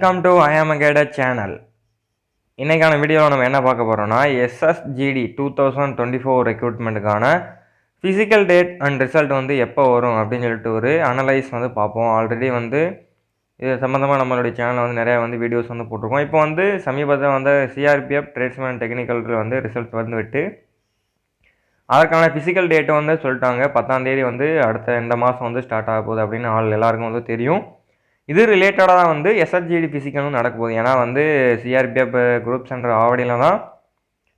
Welcome to ஐஎம்கேட channel. இன்றைக்கான வீடியோவில் நம்ம என்ன பார்க்க போகிறோம்னா எஸ்எஸ்ஜிடி 2024 ரெக்ரூட்மெண்ட்டுக்கான ஃபிசிக்கல் டேட் அண்ட் ரிசல்ட் வந்து எப்போ வரும் அப்படின்னு சொல்லிட்டு ஒரு அனலைஸ் வந்து பார்ப்போம். ஆல்ரெடி வந்து இது சம்மந்தமாக நம்மளுடைய சேனலில் வந்து நிறையா வந்து வீடியோஸ் வந்து போட்டிருக்கோம். இப்போ வந்து சமீபத்தில் வந்து சிஆர்பிஎஃப் ட்ரேட்ஸ்மேன் டெக்னிக்கல் வந்து ரிசல்ட் வந்து விட்டு அதற்கான ஃபிசிக்கல் டேட்டு வந்து சொல்லிட்டாங்க. 10ஆம் தேதி வந்து அடுத்த இந்த மாதம் வந்து ஸ்டார்ட் ஆக போகுது அப்படின்னு எல்லாருக்கும் வந்து தெரியும். இது ரிலேட்டடாக தான் வந்து எஸ்எஸ்ஜிடி ஃபிசிக்கலும் நடக்க போகுது. ஏன்னா வந்து சிஆர்பிஎஃப் குரூப் சென்டர் ஆவடியில் தான்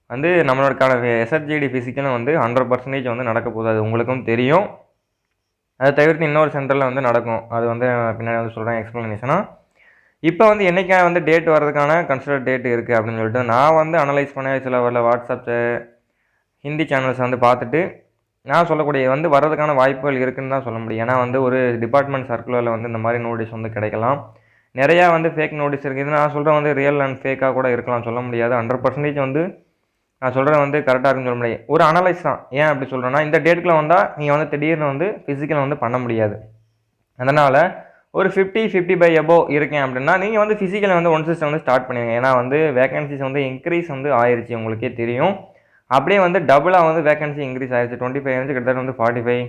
வந்து நம்மளோடக்கான எஸ்எஸ்ஜிடி ஃபிசிக்கலும் வந்து 100% வந்து நடக்க போகுது. அது உங்களுக்கும் தெரியும். அதை தவிர்த்து இன்னொரு சென்டரில் வந்து நடக்கும். அது வந்து பின்னாடி வந்து சொல்கிறேன் எக்ஸ்ப்ளனேஷனாக. இப்போ வந்து என்றைக்காக வந்து டேட் வர்றதுக்கான கன்சிடர் டேட் இருக்குது அப்படின்னு சொல்லிட்டு நான் வந்து அனலைஸ் பண்ண சில வாட்ஸ்அப் ஹிந்தி சேனல்ஸ் வந்து பார்த்துட்டு நான் சொல்லக்கூடிய வந்து வர்றதுக்கான வாய்ப்புகள் இருக்குதுன்னு தான் சொல்ல முடியும். ஏன்னா வந்து ஒரு டிபார்ட்மெண்ட் சர்க்குலரில் வந்து இந்த மாதிரி நோட்டீஸ் வந்து கிடைக்கலாம். நிறையா வந்து ஃபேக் நோட்டீஸ் இருக்குது. இது நான் சொல்கிறேன் வந்து ரியல் அண்ட் ஃபேக்காக கூட இருக்கலாம், சொல்ல முடியாது. 100% வந்து நான் சொல்கிறேன் வந்து கரெக்டாக இருக்குன்னு சொல்ல முடியாது. ஒரு அனலைஸ் தான். ஏன் அப்படி சொல்கிறேன்னா இந்த டேட்டுக்குள்ள வந்தால் நீங்கள் வந்து திடீர்னு வந்து ஃபிசிக்கல் வந்து பண்ண முடியாது. அதனால் ஒரு 50 by above இருக்கேன் அப்படின்னா நீங்கள் வந்து ஃபிசிக்கலை வந்து ஒன்ஸ் வந்து ஸ்டார்ட் பண்ணுவீங்க. ஏன்னா வந்து வேகன்சிஸ் வந்து இன்க்ரீஸ் வந்து ஆயிடுச்சு, உங்களுக்கே தெரியும். அப்படியே வந்து டபுளாக வந்து வேகன்சி இன்க்ரீஸ் ஆகிடுச்சு. 25 இருந்துச்சு, கிட்டத்தட்ட வந்து 45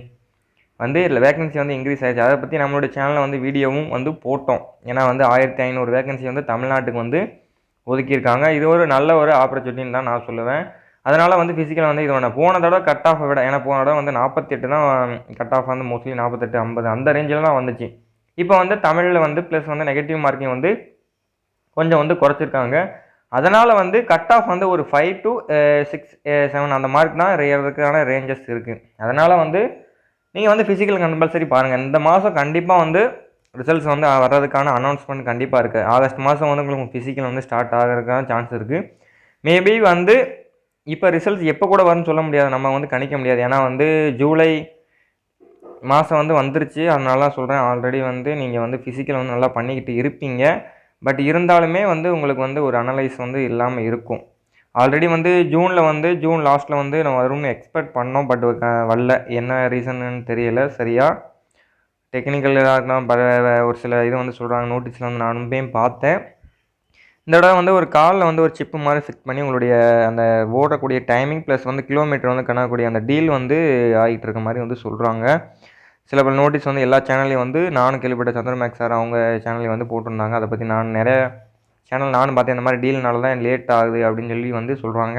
வந்து இல்லை வேகன்சி வந்து இன்க்ரீஸ் ஆகிடுச்சு. அதை பற்றி நம்மளோட சேனலில் வந்து வீடியோவும் வந்து போட்டோம். ஏன்னா வந்து 1500 வேகன்சி வந்து தமிழ்நாட்டுக்கு வந்து ஒதுக்கியிருக்காங்க. இது ஒரு நல்ல ஒரு ஆப்பர்ச்சுனிட்டின்னு தான் நான் சொல்லுவேன். அதனால் வந்து ஃபிசிக்கல் வந்து இதோட போன தடவை கட் ஆஃபை விட, ஏன்னா போன தடவை வந்து 48 தான் கட் ஆஃப் வந்து மோஸ்ட்லி 48, 50 அந்த ரேஞ்சில் தான் வந்துச்சு. இப்போ வந்து தமிழில் வந்து ப்ளஸ் வந்து நெகட்டிவ் மார்க்கிங் வந்து கொஞ்சம் வந்து குறைச்சிருக்காங்க. அதனால் வந்து கட் ஆஃப் வந்து ஒரு 5 to 6, 7 அந்த மார்க் தான் ஏறதுக்கான ரேஞ்சஸ் இருக்குது. அதனால் வந்து நீங்கள் வந்து ஃபிசிக்கல் கம்பல்சரி பாருங்கள். இந்த மாதம் கண்டிப்பாக வந்து ரிசல்ட்ஸ் வந்து வர்றதுக்கான அனௌன்ஸ்மெண்ட் கண்டிப்பாக இருக்குது. ஆகஸ்ட் மாதம் வந்து உங்களுக்கு ஃபிசிக்கல் வந்து ஸ்டார்ட் ஆகிறதுக்கான சான்ஸ் இருக்குது. மேபி வந்து இப்போ ரிசல்ட்ஸ் எப்போ கூட வரும்னு சொல்ல முடியாது, நம்ம வந்து கணிக்க முடியாது. ஏன்னா வந்து ஜூலை மாதம் வந்து வந்துருச்சு. அதனால சொல்கிறேன், ஆல்ரெடி வந்து நீங்கள் வந்து ஃபிசிக்கல் வந்து நல்லா பண்ணிக்கிட்டு இருப்பீங்க. பட் இருந்தாலுமே வந்து உங்களுக்கு வந்து ஒரு அனலைஸ் வந்து இல்லாமல் இருக்கும். ஆல்ரெடி வந்து ஜூன் லாஸ்ட்டில் வந்து நம்ம வரும்னு எக்ஸ்பெக்ட் பண்ணோம். பட் வரல. என்ன ரீசன்னு தெரியல சரியா. டெக்னிக்கல் ஒரு சில இது வந்து சொல்கிறாங்க நோட்டீஸில் வந்து நானும் போய் பார்த்தேன். இந்த தடவை வந்து ஒரு காலில் வந்து ஒரு சிப்பு மாதிரி ஃபிட் பண்ணி உங்களுடைய அந்த ஓடக்கூடிய டைமிங் ப்ளஸ் வந்து கிலோமீட்டர் வந்து கணக்கக்கூடிய அந்த டீல் வந்து ஆகிட்டு இருக்க மாதிரி வந்து சொல்கிறாங்க. சில பல நோட்டீஸ் வந்து எல்லா சேனல்லையும் வந்து நானும் கேள்விப்பட்ட சந்திரமேக்ஸ் சார் அவங்க சேனல்லையும் வந்து போட்டிருந்தாங்க. அதை பற்றி நான் நிறைய சேனல் நானும் பார்த்தேன். இந்த மாதிரி டீல்னால தான் லேட் ஆகுது அப்படின்னு சொல்லி வந்து சொல்கிறாங்க.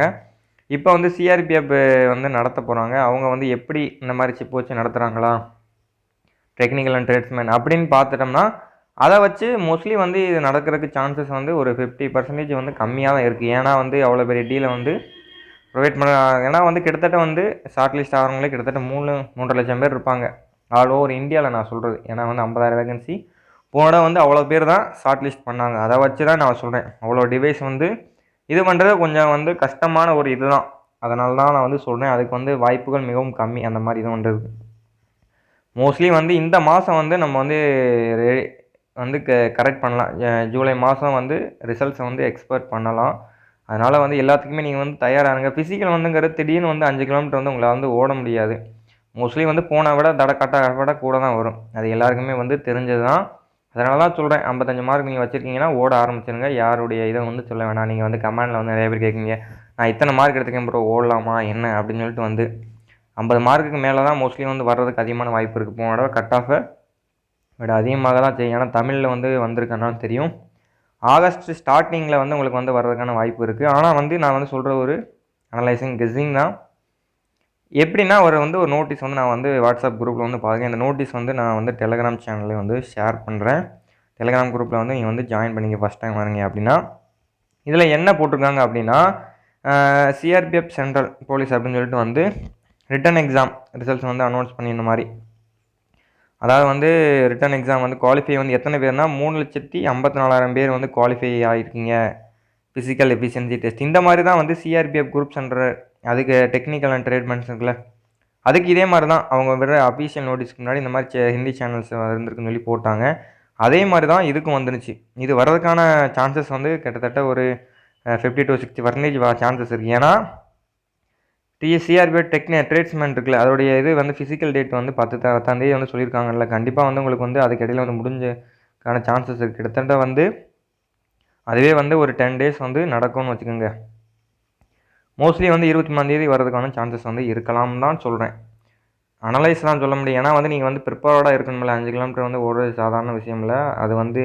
இப்போ வந்து சிஆர்பிஎஃப் வந்து நடத்த போகிறாங்க. அவங்க வந்து எப்படி இந்த மாதிரி சிப் வச்சு நடத்துகிறாங்களா டெக்னிக்கல் அண்ட் ட்ரேட்ஸ்மேன் அப்படின்னு பார்த்துட்டோம்னா அதை வச்சு மோஸ்ட்லி வந்து இது நடக்கிறதுக்கு சான்சஸ் வந்து ஒரு 50% வந்து கம்மியாக தான் இருக்குது. ஏன்னா வந்து அவ்வளோ பெரிய டீலை வந்து ப்ரொவைட் பண்ண, ஏன்னா வந்து கிட்டத்தட்ட வந்து ஷார்ட் லிஸ்ட் ஆகிறவங்களே கிட்டத்தட்ட 3.5 லட்சம் பேர் இருப்பாங்க ஆல் ஓவர் இந்தியாவில் நான் சொல்கிறது. ஏன்னா வந்து 50,000 வேகன்சி போன வந்து அவ்வளோ பேர் தான் ஷார்ட் லிஸ்ட் பண்ணாங்க. அதை வச்சு தான் நான் சொல்கிறேன், அவ்வளோ டிவைஸ் வந்து இது பண்ணுறது கொஞ்சம் வந்து கஷ்டமான ஒரு இது தான். அதனால தான் நான் வந்து சொல்கிறேன், அதுக்கு வந்து வாய்ப்புகள் மிகவும் கம்மி அந்த மாதிரி இது பண்ணுறது. மோஸ்ட்லி வந்து இந்த மாதம் வந்து நம்ம வந்து கரெக்ட் பண்ணலாம். ஜூலை மாதம் வந்து ரிசல்ட்ஸை வந்து எக்ஸ்பெக்ட் பண்ணலாம். அதனால் வந்து எல்லாத்துக்குமே நீங்கள் வந்து தயாராகுங்க. ஃபிசிக்கல் வந்துங்கிறது திடீர்னு வந்து 5 கிலோமீட்டர் வந்து உங்களால் வந்து ஓட முடியாது. மோஸ்ட்லி வந்து போன விட விட கூட தான் வரும். அது எல்லாருக்குமே வந்து தெரிஞ்சது தான். அதனால தான் சொல்கிறேன், 55 மார்க் நீங்கள் வச்சுருக்கீங்கன்னா ஓட ஆரம்பிச்சிருங்க. யாருடைய இதை வந்து சொல்ல வேணாம். நீங்கள் வந்து கமெண்டில் வந்து நிறைய பேர் கேட்குங்க, நான் இத்தனை மார்க் எடுத்துக்கேன் ப்ரோ ஓடலாமா என்ன அப்படின்னு சொல்லிட்டு வந்து 50 மார்க்குக்கு மேலே தான் மோஸ்ட்லி வந்து வர்றதுக்கு அதிகமான வாய்ப்பு இருக்குது. போன தடவை கட் ஆஃபை விட அதிகமாக தான் செய்யும். ஏன்னா தமிழில் வந்து வந்திருக்கனாலும் தெரியும். ஆகஸ்ட் ஸ்டார்டிங்கில் வந்து உங்களுக்கு வந்து வர்றதுக்கான வாய்ப்பு இருக்குது. ஆனால் வந்து நான் வந்து சொல்கிற ஒரு அனலைசிங் கெஸ்ஸிங் தான். எப்படின்னா ஒரு நோட்டீஸ் வந்து நான் வந்து வாட்ஸ்அப் குரூப்பில் வந்து பாருங்கள். இந்த நோட்டீஸ் வந்து நான் வந்து டெலகிராம் சேனலில் வந்து ஷேர் பண்ணுறேன். டெலகிராம் குரூப்பில் வந்து நீங்கள் வந்து ஜாயின் பண்ணிங்க ஃபஸ்ட் டைம் வரீங்க அப்படின்னா. இதில் என்ன போட்டிருக்காங்க அப்படின்னா சிஆர்பிஎஃப் சென்ட்ரல் போலீஸ் அப்படின்னு சொல்லிட்டு வந்து ரிட்டன் எக்ஸாம் ரிசல்ட்ஸ் வந்து அனௌன்ஸ் பண்ணி இந்த மாதிரி, அதாவது வந்து ரிட்டன் எக்ஸாம் வந்து குவாலிஃபை வந்து எத்தனை பேர்னா 3,54,000 பேர் வந்து குவாலிஃபை ஆகிருக்கீங்க ஃபிசிக்கல் எஃபிஷியன்சி டெஸ்ட். இந்த மாதிரி தான் வந்து சிஆர்பிஎஃப் குரூப் சென்டர் அதுக்கு டெக்னிக்கல் அண்ட் ட்ரேட்மெண்ட்ஸ் இருக்குல்ல, அதுக்கு இதே மாதிரி தான் அவங்க விடுற அஃபீஷியல் நோட்டீஸ்க்கு முன்னாடி இந்த மாதிரி ஹிந்தி சேனல்ஸ் இருந்திருக்குன்னு சொல்லி போட்டாங்க. அதே மாதிரி தான் இதுக்கும் வந்துருச்சு. இது வர்றதுக்கான சான்சஸ் வந்து கிட்டத்தட்ட ஒரு 50 to 60% சான்சஸ் இருக்குது. ஏன்னா சிஆர்பிஎஃப் ட்ரேட்ஸ்மேன் இருக்குல்ல, அதோடைய இது வந்து ஃபிசிக்கல் டேட் வந்து 10ஆம் தேதி வந்து சொல்லியிருக்காங்கல்ல. கண்டிப்பாக வந்து உங்களுக்கு வந்து அதுக்கு இடையில் வந்து முடிஞ்சக்கான சான்சஸ் இருக்குது. கிட்டத்தட்ட வந்து அதுவே வந்து ஒரு 10 டேஸ் வந்து நடக்கும்னு வச்சுக்கோங்க. மோஸ்ட்லி வந்து 23ஆந்தேதி வரதுக்கான சான்சஸ் வந்து இருக்கலாம்னு தான் சொல்கிறேன். அனலைஸ்லாம் சொல்ல முடியும். ஏன்னா வந்து நீங்கள் வந்து ப்ரிப்பேர்டாக இருக்கணும்ல. 5 கிலோமீட்டர் வந்து ஓடுறது சாதாரண விஷயம் இல்லை. அது வந்து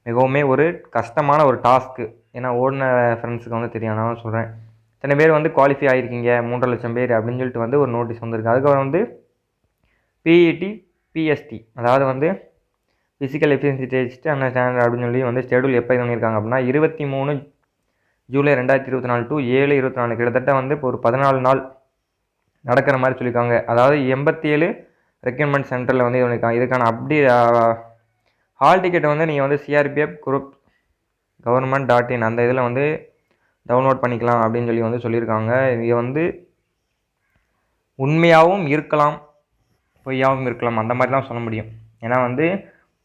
மிகவுமே ஒரு கஷ்டமான ஒரு டாஸ்க்கு. ஏன்னா ஓடின ஃப்ரெண்ட்ஸுக்கு வந்து தெரியும். நான் சொல்கிறேன், இத்தனை பேர் வந்து குவாலிஃபை ஆகிருக்கீங்க 3,00,000 பேர் அப்படின்னு சொல்லிட்டு வந்து ஒரு நோட்டீஸ் வந்திருக்கு. அதுக்கப்புறம் வந்து பிஇடி பிஎஸ்டி, அதாவது வந்து physical efficiency test and standard அப்படின்னு சொல்லி வந்து ஷெடியூல் எப்போ இது பண்ணியிருக்காங்க அப்படின்னா 23 ஜூலை 2024 டு 7/24, கிட்டத்தட்ட வந்து இப்போ ஒரு 14 நாள் நடக்கிற மாதிரி சொல்லியிருக்காங்க. அதாவது 87 ரெக்ரூட்மெண்ட் சென்டரில் வந்து இதுக்கான ஹால் டிக்கெட்டை வந்து நீங்கள் வந்து சிஆர்பிஎஃப் குரூப் government.in அந்த இதில் வந்து டவுன்லோட் பண்ணிக்கலாம் அப்படின்னு சொல்லி வந்து சொல்லியிருக்காங்க. இது வந்து உண்மையாகவும் இருக்கலாம், பொய்யாகவும் இருக்கலாம், அந்த மாதிரி தான் சொல்ல முடியும். ஏன்னா வந்து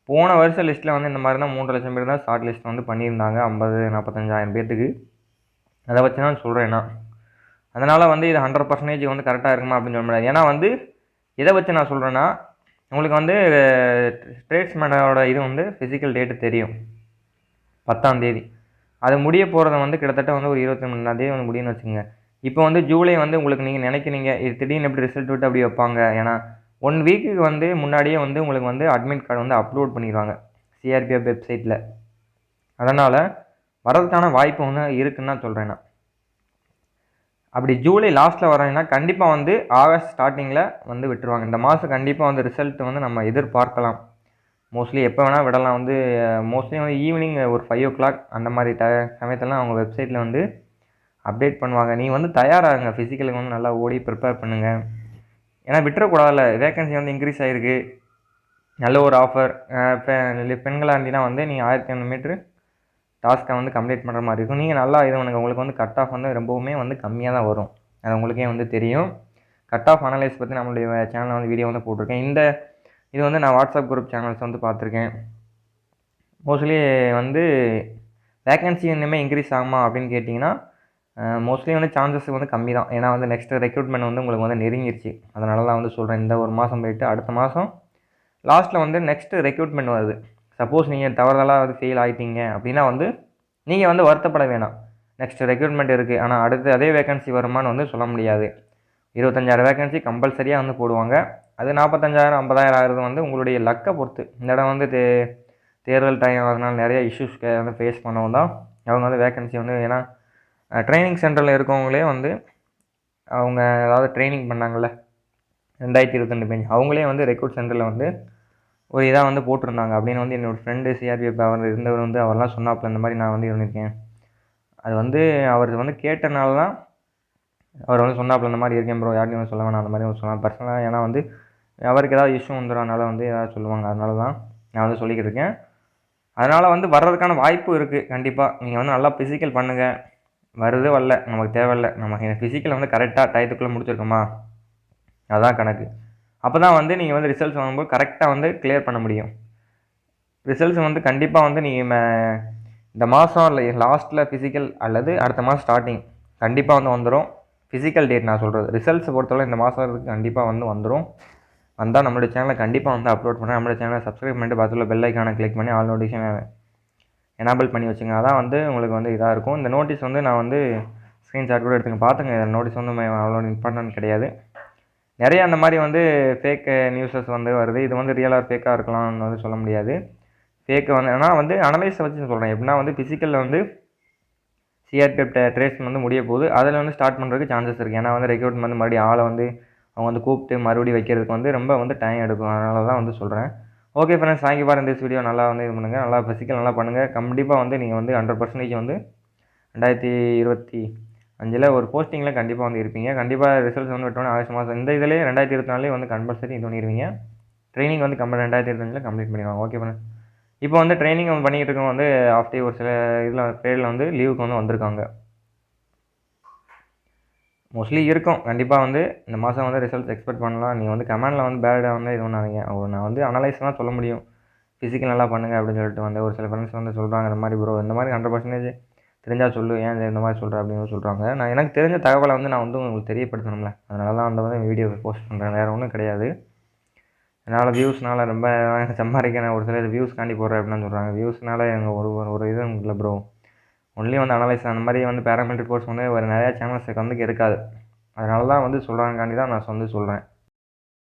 போன வருஷ லிஸ்ட்டில் வந்து இந்த மாதிரி தான் 3,00,000 பேர் தான் ஷார்ட் லிஸ்ட் வந்து பண்ணியிருந்தாங்க, 50-45,000 பேர்த்துக்கு. அதை வச்சு தான் சொல்கிறேன் நான். அதனால் வந்து இது 100% வந்து கரெக்டாக இருக்குமா அப்படின்னு சொல்ல முடியாது. ஏன்னா வந்து இதை வச்சு நான் சொல்கிறேன்னா, உங்களுக்கு வந்து ட்ரேட்ஸ்மேனோட இது வந்து ஃபிசிக்கல் டேட்டு தெரியும் 10ஆம் தேதி. அது முடிய போகிறத வந்து கிட்டத்தட்ட வந்து ஒரு 23ஆந்தேதி வந்து முடியும்னு வச்சுக்கோங்க. இப்போ வந்து ஜூலை வந்து உங்களுக்கு நீங்கள் நினைக்கிறீங்க இது திடீர்னு எப்படி ரிசல்ட் விட்டு அப்படி வைப்பாங்க. ஏன்னா 1 வீக்குக்கு வந்து முன்னாடியே வந்து உங்களுக்கு வந்து அட்மிட் கார்டு வந்து அப்லோட் பண்ணிடுவாங்க சிஆர்பிஎஃப் வெப்சைட்டில். அதனால் வரதுக்கான வாய்ப்பு வந்து இருக்குன்னு தான் சொல்கிறேன் நான். அப்படி ஜூலை லாஸ்ட்டில் வராங்கன்னா கண்டிப்பாக வந்து ஆகஸ்ட் ஸ்டார்டிங்கில் வந்து விட்டுருவாங்க. இந்த மாதம் கண்டிப்பாக வந்து ரிசல்ட் வந்து நம்ம எதிர்பார்க்கலாம். மோஸ்ட்லி எப்போ வேணால் விடலாம். வந்து மோஸ்ட்லி வந்து ஈவினிங் ஒரு 5 o'clock அந்த மாதிரி சமயத்தெல்லாம் அவங்க வெப்சைட்டில் வந்து அப்டேட் பண்ணுவாங்க. நீங்கள் வந்து தயாராகுங்க, ஃபிசிக்கலுக்கு வந்து நல்லா ஓடி ப்ரிப்பேர் பண்ணுங்கள். ஏன்னா விட்டுறக்கூடாதுல்ல, வேகன்சி வந்து இன்க்ரீஸ் ஆகிருக்கு, நல்ல ஒரு ஆஃபர். பெண்களாக இருந்தீங்கன்னா வந்து நீங்கள் 1500 மீட்ரு டாஸ்க்கை வந்து கம்ப்ளீட் பண்ணுற மாதிரி இருக்கும். நீங்கள் நல்லா இது பண்ணுங்கள். உங்களுக்கு வந்து கட் ஆஃப் வந்து ரொம்பவுமே வந்து கம்மியாக தான் வரும். அது உங்களுக்கே வந்து தெரியும். கட் ஆஃப் அனலைஸ் பற்றி நம்மளுடைய சேனலில் வந்து வீடியோ வந்து போட்டிருக்கேன். இது வந்து நான் வாட்ஸ்அப் குரூப் சேனல்ஸ் வந்து பார்த்துருக்கேன். மோஸ்ட்லி வந்து வேக்கன்சி இன்னுமே இன்க்ரீஸ் ஆகுமா அப்படின்னு கேட்டிங்கன்னா மோஸ்ட்லி வந்து சான்சஸ் வந்து கம்மி தான். ஏன்னா வந்து நெக்ஸ்ட்டு ரெக்ரூட்மெண்ட் வந்து உங்களுக்கு வந்து நெருங்கிருச்சு. அதனால தான் வந்து சொல்கிறேன், இந்த ஒரு மாதம் போயிட்டு அடுத்த மாதம் லாஸ்ட்டில் வந்து நெக்ஸ்ட்டு ரெக்ரூட்மெண்ட் வருது. சப்போஸ் நீங்கள் தவறுதலாக வந்து ஃபெயில் ஆகிட்டீங்க அப்படின்னா வந்து நீங்கள் வந்து வருத்தப்பட வேணாம். நெக்ஸ்ட்டு ரெக்ரூட்மெண்ட் இருக்குது, ஆனால் அடுத்து அதே வேகன்சி வருமானு வந்து சொல்ல முடியாது. 25,000 வேகன்சி கம்பல்சரியாக வந்து போடுவாங்க. அது 45,000 50,000 ஆகிறது வந்து உங்களுடைய லக்கை பொறுத்து. இந்த இடம் வந்து தேர்தல் டைம், அதனால் நிறைய இஷ்யூஸ் வந்து ஃபேஸ் பண்ணவும் தான் அவங்க வந்து வேகன்சி வந்து. ஏன்னா ட்ரைனிங் சென்டரில் இருக்கவங்களே வந்து அவங்க அதாவது ட்ரைனிங் பண்ணாங்கள்ல 2022 பேஜ், அவங்களே வந்து ரெக்ரூட் சென்டரில் வந்து ஒரு இதாக வந்து போட்டிருந்தாங்க அப்படின்னு வந்து என்னோடய ஃப்ரெண்டு சிஆர்பிஎஃப் அவர் இருந்தவர் வந்து அவரெல்லாம் சொன்னாப்பில் இந்த மாதிரி நான் வந்து இருந்திருக்கேன். அது வந்து அவர் வந்து கேட்டனால தான் அவர் வந்து சொன்னாப்பில் இந்த மாதிரி இருக்கேன் ப்ரோ, யார்ட்டையும் வந்து சொல்ல வேணாம் அந்த மாதிரி சொன்னார் பர்சனலாக. ஏன்னா வந்து அவருக்கு ஏதாவது இஷ்யூ வந்துடுறனால வந்து ஏதாவது சொல்லுவாங்க, அதனால தான் நான் வந்து சொல்லிக்கிட்டு இருக்கேன். அதனால் வந்து வர்றதுக்கான வாய்ப்பு இருக்குது கண்டிப்பாக. நீங்கள் வந்து நல்லா ஃபிசிக்கல் பண்ணுங்கள். வருது வரல நமக்கு தேவையில்லை, நம்ம ஃபிசிக்கல் வந்து கரெக்டாக டயத்துக்குள்ளே முடிச்சிருக்கோமா அதுதான் கணக்கு. அப்போ தான் வந்து நீங்கள் வந்து ரிசல்ட்ஸ் வாங்கும்போது கரெக்டாக வந்து கிளியர் பண்ண முடியும். ரிசல்ட்ஸ் வந்து கண்டிப்பாக வந்து நீங்கள் இந்த மாதம் இல்லை லாஸ்ட்டில் ஃபிசிக்கல் அல்லது அடுத்த மாதம் ஸ்டார்டிங் கண்டிப்பாக வந்து வந்துடும். ஃபிசிக்கல் டேட் நான் சொல்கிறது, ரிசல்ட்ஸ் பொறுத்தவரை இந்த மாதம் கண்டிப்பாக வந்து வந்துடும். வந்தால் நம்மளுடைய சேனலை கண்டிப்பாக வந்து அப்லோட் பண்ணுறேன். நம்மளுடைய சேனலை சப்ஸ்கிரைப் பண்ணிட்டு பார்த்துள்ள பெல் ஐக்கானை கிளிக் பண்ணி ஆல் நோட்டிஃபிகேஷன் எனேபிள் பண்ணி வச்சுங்க. அதான் வந்து உங்களுக்கு வந்து இதாக இருக்கும். இந்த நோட்டீஸ் வந்து நான் வந்து ஸ்க்ரீன்ஷாட் கூட எடுத்துங்க பார்த்துங்க. நோட்டீஸ் வந்து அவ்வளோ இம்பார்ட்டன்ட் கிடையாது. நிறைய அந்த மாதிரி வந்து ஃபேக் நியூஸஸ் வந்து வருது. இது வந்து ரியலாக ஃபேக்காக இருக்கலாம்னு வந்து சொல்ல முடியாது. ஃபேக்கு வந்து ஆனால் வந்து அனலைஸை வச்சு சொல்கிறேன். எப்படின்னா வந்து ஃபிசிக்கலில் வந்து சிஆர்பிஎஃப் ட்ரேஸ் வந்து முடிய போகுது, அதில் வந்து ஸ்டார்ட் பண்ணுறதுக்கு சான்சஸ் இருக்குது. ஏன்னா வந்து ரெக்ரூட்மெண்ட் வந்து மறுபடியும் ஆளை வந்து அவங்க வந்து கூப்பிட்டு மறுபடியும் வைக்கிறதுக்கு வந்து ரொம்ப வந்து டைம் எடுக்கும். அதனால தான் வந்து சொல்கிறேன். ஓகே ஃப்ரெண்ட்ஸ், தேங்க்யூ ஃபார் இந்த வீடியோ. நல்லா வந்து இது பண்ணுங்கள், நல்லா ஃபிசிக்கல் நல்லா பண்ணுங்கள். கண்டிப்பாக வந்து நீங்கள் வந்து 100% வந்து 2025 ஒரு போஸ்டிங்கில் கண்டிப்பாக வந்து இருப்பீங்க. கண்டிப்பாக ரிசல்ட்ஸ் வந்து விட்டோன்னே ஆகஸ்ட் மாதம் இந்த இதிலே 2024 வந்து கம்பல்சரி இது பண்ணிடுவீங்க. ட்ரைனிங் வந்து 2025 கம்ப்ளீட் பண்ணிடுவாங்க. ஓகே ஃப்ரெண்ட்ஸ், இப்போ வந்து ட்ரைனிங் பண்ணிகிட்டு இருக்கவங்க வந்து ஆஃப்டர் ஒரு சில இதில் பேரில் வந்து லீவுக்கு வந்து வந்திருக்காங்க. மோஸ்ட்லி இருக்கும் கண்டிப்பாக வந்து இந்த மாதம் வந்து ரிசல்ட்ஸ் எக்ஸ்பெக்ட் பண்ணலாம். நீங்கள் வந்து கமெண்டில் வந்து பேடாக வந்து இது பண்ணாதீங்க. நான் வந்து அனலைஸ் தான் சொல்ல முடியும். ஃபிசிக்கல் நல்லா பண்ணுங்கள் அப்படின்னு சொல்லிட்டு வந்து ஒரு சில ஃப்ரெண்ட்ஸ் வந்து சொல்கிறாங்க இந்த மாதிரி ப்ரோ இந்த மாதிரி 100% தெரிஞ்சால் சொல்லு, ஏன் இந்த மாதிரி சொல்கிறேன் அப்படின்னு சொல்கிறாங்க. நான் எனக்கு தெரிஞ்ச தகவலை வந்து நான் வந்து உங்களுக்கு தெரியப்படுத்தணும்ல, அதனால தான் அந்த வந்து வீடியோ போஸ்ட் பண்ணுறேன், வேறு ஒன்றும் கிடையாது. என்னால் வியூஸ்னால் ரொம்ப சம்பாதிக்கிறேன், ஒரு சில வியூஸ்காண்டி போடுறேன் அப்படின்னு சொல்கிறாங்க. வியூஸ்னால் எங்கள் ஒரு இது இல்லை ப்ரோ. ஒன்லி வந்து அனலைஸ் அந்த மாதிரி வந்து பேராமெட்ரிக் கோர்ஸ் வந்து ஒரு நிறையா சேனல்ஸுக்கு வந்து இருக்காது. அதனால தான் வந்து சொல்கிறாங்காண்டி தான் நான் வந்து சொல்கிறேன்.